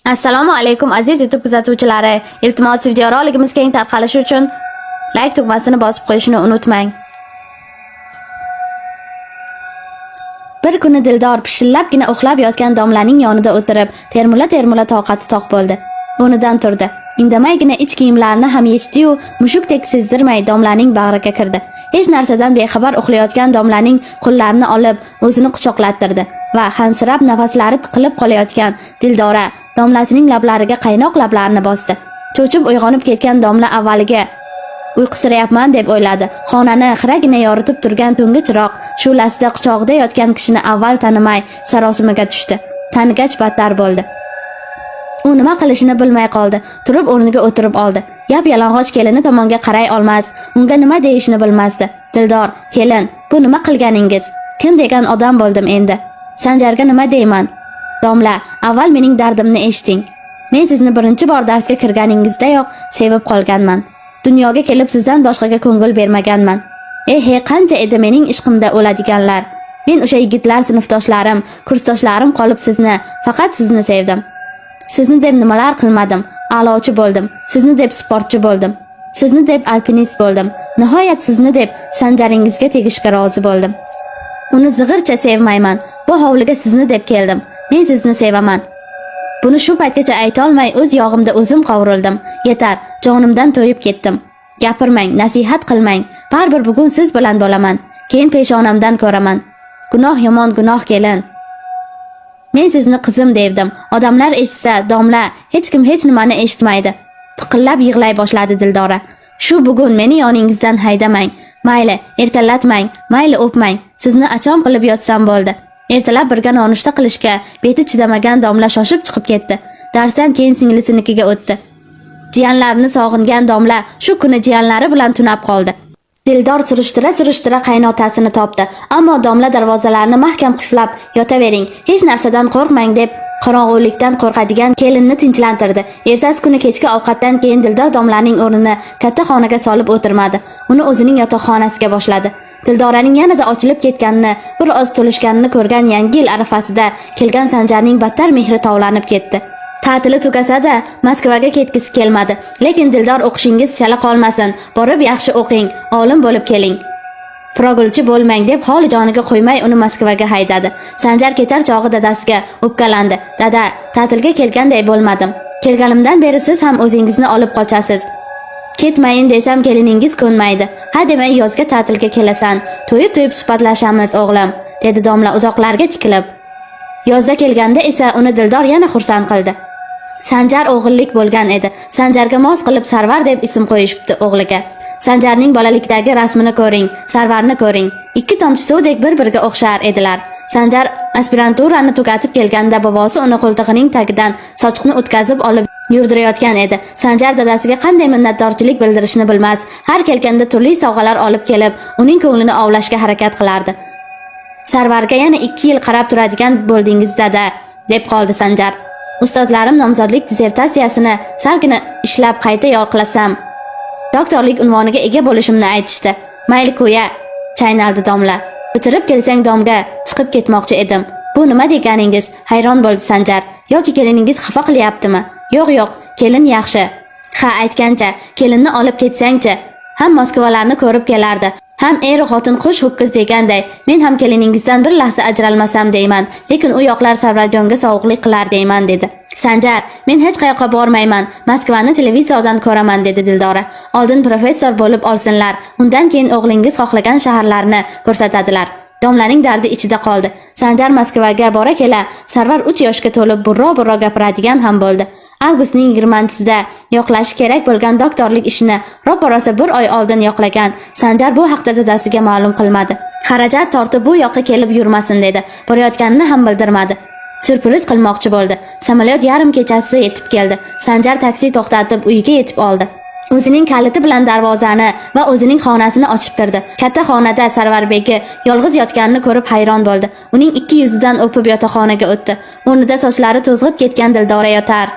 Assalomu alaykum aziz YouTube kuzatuvchilari. Iltimos videoroligimiz keng tarqalishi uchun like tugmasini bosib qo'yishni unutmang. Bir kuni Dildor pishillabgina uxlab yotgan domlaning yonida o'tirib, termula toqati toq bo'ldi. O'rnidan turdi. Indamaygina ich kiyimlarini ham yechdi-yu, mushukdek sezdirmay domlaning bag'riga kirdi. Hech narsadan bexabar uxlayotgan domlaning qo'llarini olib, o'zini quchoqlattirdi va hansirab nafaslari tiqilib qolayotgan Dildora domlasining lablariga qaynoq lablarini bosdi. Cho'chib uyg'onib ketgan domla avvaliga uyqusirayapman deb o'yladi. Xonani xiragina yoritib turgan tungi chiroq shulasida quchog'ida yotgan kishini avval tanimay sarosimaga tushdi. Tanigach battar bo'ldi. U nima qilishini bilmay qoldi. Turib o'rniga o'tirib oldi. Yap-yalang'och kelini tomonga qaray olmas, unga nima deyishni bilmasdi. Dildor, kelin, bu nima qilganingiz? Kim degan odam bo'ldim endi? Sanjarga nima deyman? Domla, avval mening dardimni eshiting. Men sizni birinchi bor darsga kirganingizdayoq sevib qolganman. Dunyoga kelib sizdan boshqaga ko'ngil bermaganman. Qancha edi mening ishqimda o'ladiganlar. Men o'sha yigitlar sinfdoshlarim, kursdoshlarim qolib faqat sizni sevdim. Sizni deb nimalar qilmadim? A'lochi bo'ldim. Sizni deb sportchi bo'ldim. Sizni deb alpinist bo'ldim. Nihoyat sizni deb sanjaringizga tegishga rozi bo'ldim. Uni zig'ircha sevmayman. Bu hovliga sizni deb keldim. Men sizni sevaman. Buni shu paytgacha ayta olmay o'z yog'imda o'zim qovurildim. Yetar, jonimdan to'yib ketdim. Gapirmang, nasihat qilmang. Baribir bugun siz bilan bo'laman. Keyin peshonamdan ko'raman. Gunoh yomon gunoh kelin. Men sizni qizim devdim. Odamlar eshitsa, domla, hech kim hech nimani eshitmaydi. Piqillab yig'lay boshladi Dildora. Shu bugun meni yoningizdan haydamang. Mayli, erkalatmang, mayli o'pmang. Sizni achon qilib yotsam bo'ldi. Ertalab birga nonushta qilishga beti chidamagan domla shoshib chiqib ketdi. Darsdan keyin singlisinikiga o'tdi. Jiyanlarini sog'ingan domla shu kuni jiyanlari bilan tunab qoldi. Dildor surishtira qaynotasini topdi, ammo domla darvozalarni mahkam qulflab, "Yotavering, hech narsadan qo'rqmang" deb qorong'ulikdan qo'rqadigan kelinni tinchlantirdi. Ertasi kuni kechki ovqatdan keyin Dildor domlaning o'rnini katta xonaga solib o'tirmadi. Uni o'zining yotoqxonasiga boshladi. Dildoraning yanada ochilib ketganini, bir oz to'lishganini ko'rgan Yangi yil arafasida kelgan Sanjarning battar mehri tovlanib ketdi. Ta'tili tugasa-da Moskvaga ketgisi kelmadi, lekin Dildor o'qishingiz chala qolmasin, borib yaxshi o'qing, olim bo'lib keling. Progulchi bo'lmang deb holi joniga qo'ymay uni Moskvaga haydadi. Sanjar ketar chog'i dadasiga o'pkalandi. Dada, ta'tilga kelganday bo'lmadim. Kelganimdan beri siz ham o'zingizni olib qochasiz. Ketmayin desam keliningiz ko'nmaydi. Ha demay yozga ta'tilga kelasan. To'yib suhbatlashamiz o'g'lim, dedi domla uzoqlarga tikilib. Yozda kelganda esa uni Dildor yana xursand qildi. Sanjar o'g'illik bo'lgan edi. Sanjarga mos qilib Sarvar deb ism qo'yishibdi o'g'liga. Sanjarning bolalikdagi rasmini ko'ring, Sarvarni ko'ring. Ikki tomchi suvdek bir-biriga o'xshar edilar. Sanjar aspiranturani tugatib kelganda bobosi uni qo'ltig'ining tagidan sochiqni o'tkazib olib yurdirayotgan edi. Sanjar dadasiga qanday minnatdorchilik bildirishni bilmas, har kelganda turli sovg'alar olib kelib, uning ko'nglini ovlashga harakat qilardi. Sarvarga yana 2 yil qarab turadigan bo'ldingiz dada, deb qoldi Sanjar. Ustozlarim nomzodlik dissertatsiyasini salgina ishlab qayta yoqlasam, doktorlik unvoniga ega bo'lishimni aytishdi. Mayli ko'ya, chaynaldi domla. Bitirib kelsang domga chiqib ketmoqchi edim. Bu nima deganingiz? Hayron bo'ldi Sanjar. Yoki keliningiz xafa qilyaptimi? Yo'q, kelin yaxshi. Ha, aytgancha, kelinni olib ketsangchi. Ham Moskvalarni ko'rib kelardi. Ham xotin xush ho'kiz deganday, men ham keliningizdan bir lahza ajralmasam deyman, lekin u yoqlar Savrajonga sovuqlik qilar deyman dedi. Sanjar, men hech qayoqqa bormayman, Moskvani televizordan ko'raman dedi Dildora. Oldin professor bo'lib olsinlar, undan keyin o'g'lingiz xohlagan shaharlarni ko'rsatadilar. Domlaning dardi ichida qoldi. Sanjar Moskvaga bora kela Sarvar 3 yoshga to'lib burro gapiradigan ham bo'ldi. Avgustning 20-sida yoqlashi kerak bo'lgan doktorlik ishini ro'parasi 1 oy oldin yoqlagan. Sanjar bu haqda dadasiga ma'lum qilmadi. Xarajat tortib bu yoqqa kelib yurmasin dedi. Borayotganini ham bildirmadi. Surpriz qilmoqchi bo'ldi. Samolyot yarim kechasi yetib keldi. Sanjar taksi to'xtatib uyiga yetib oldi. O'zining kaliti bilan darvozani va o'zining xonasini ochib kirdi. Katta xonada Sarvarbegi yolg'iz yotganini ko'rib hayron bo'ldi. Uning ikki yuzidan o'pib yotoqxonaga o'tdi. O'rnida sochlari to'zg'ib ketgan Dildora yotar.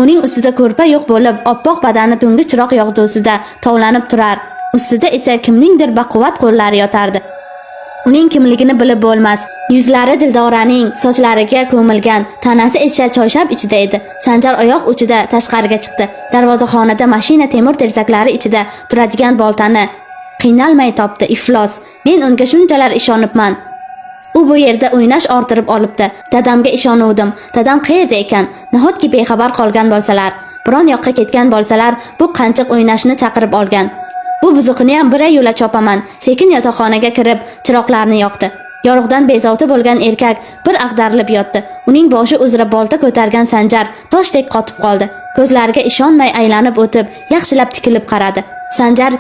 Uning ustida ko'rpa yo'q bo'lib, oppoq badani tungi chiroq yog'dusida tovlanib turar. Ustida esa kimningdir baquvvat qo'llari yotardi. Uning kimligini bilib bo'lmas. Yuzlari Dildoraning sochlariga ko'milgan, tanasi esa choyshab ichida edi. Sanjar oyoq uchida tashqariga chiqdi. Darvozaxonada mashina temir tersaklari ichida turadigan boltani qiynalmay topdi. Iflos. Men unga shunchalar ishonibman. U bu yerda o'ynash orttirib olibdi. Dadamga ishonuvdim. Dadam qayerda ekan? Nahotki bexabar qolgan bo'lsalar, biron yoqqa ketgan bo'lsalar, bu qanchiq o'ynashni chaqirib olgan. Bu buzuqni ham bir yo'la chopaman. Sekin yotoqxonaga kirib, chiroqlarni yoqdi. Yorug'dan bezovta bo'lgan erkak bir ag'darilib yotdi. Uning boshi uzra bolta ko'targan Sanjar toshdek qotib qoldi. Ko'zlariga ishonmay aylanib o'tib, yaxshilab tikilib qaradi. Sanjar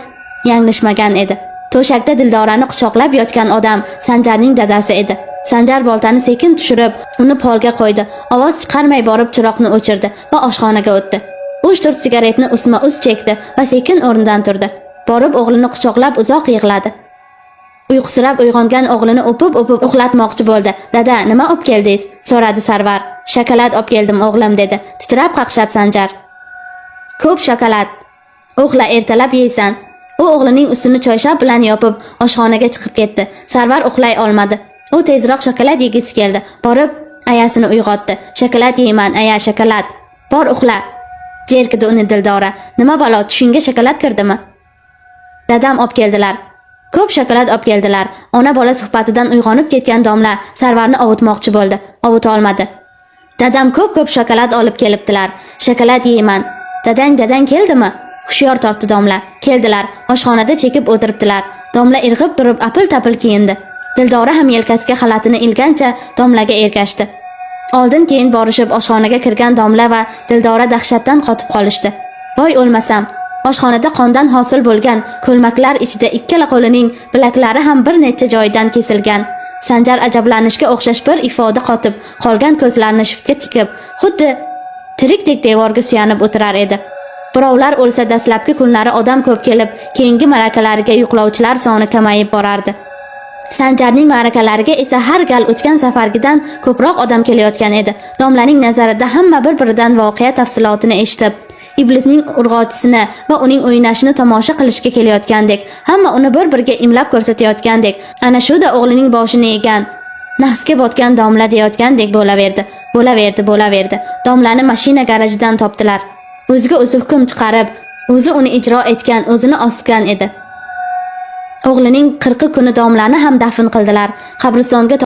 yanglishmagan edi. To'shakda Dildorani quchoqlab yotgan odam Sanjarning dadasi edi. Sanjar boltani sekin tushirib, uni polga qo'ydi. Ovoz chiqarmay borib chiroqni o'chirdi va oshxonaga o'tdi. 3-4 sigaretni usma-us chekdi va sekin o'rnidan turdi. Borib o'g'lini quchoqlab uzoq yig'ladi. Uyqusirab uyg'ongan o'g'lini o'pib uxlatmoqchi bo'ldi. "Dada, nima olib keldingiz?" so'radi Sarvar. "Shokolad olib keldim o'g'lim" dedi. Titrab qaqshab Sanjar. "Ko'p shokolad. O'g'la, ertalab yeysan." U o'g'lining ustini choyshab bilan yopib, oshxonaga chiqib ketdi. Sarvar uxlay olmadi. U tezroq shokolad yegisi keldi. Borib, ayasini uyg'otdi. "Shokolad yeyman, aya, shokolad. Bor uxla." Jerkidi uni Dildora. "Nima balo, tushingga shokolad kirdimi?" "Dadam olib keldilar." Ko'p shokolad olib keldilar. Ona bola suhbatidan uyg'onib ketgan domla Sarvarni ovutmoqchi bo'ldi. Ovuta olmadi. "Dadam ko'p shokolad olib kelibdilar. Shokolad yeyman." Dadang keldimi?" Hushyor tortdi domla. "Keldilar. Oshxonada chekib o'tiribdilar." Domla irg'ib turib apil-tapil kiyindi. Dildora ham yelkasiga xalatini ilgancha domlaga ergashdi. Oldin-keyin borishib oshxonaga kirgan domla va Dildora dahshatdan qotib qolishdi. "Voy o'lmasam." Oshxonada qondan hosil bo'lgan ko'lmaklar ichida ikkala qo'lining bilaklari ham bir necha joyidan kesilgan. Sanjar ajablanishga o'xshash bir ifoda qotib qolgan ko'zlarini shiftga tikib, xuddi tirikdek devorga suyanib o'tirar edi. Birovlar o'lsa dastlabki kunlari odam ko'p kelib, keyingi ma'rakalariga yuqlovchilar soni kamayib borardi. Sanjarning ma'rakalariga esa har gal o'tgan safargidan ko'proq odam kelayotgan edi. Domlaning nazarida hamma bir-biridan voqea tafsilotini eshitib, iblisning urg'ochisini va uning o'ynashini tomosha qilishga kelayotgandek, hamma uni bir-biriga imlab ko'rsatayotgandek, ana shu-da o'g'lining boshini yegan, nahsga botgan domla deyotgandek bo'laverdi. Domlani mashina garajidan topdilar. O'ziga o'zi hukm chiqarib, o'zi uni ijro etgan, o'zini osgan edi. O'g'lining 40 kuni domlani ham dafn qildilar. Qabristonga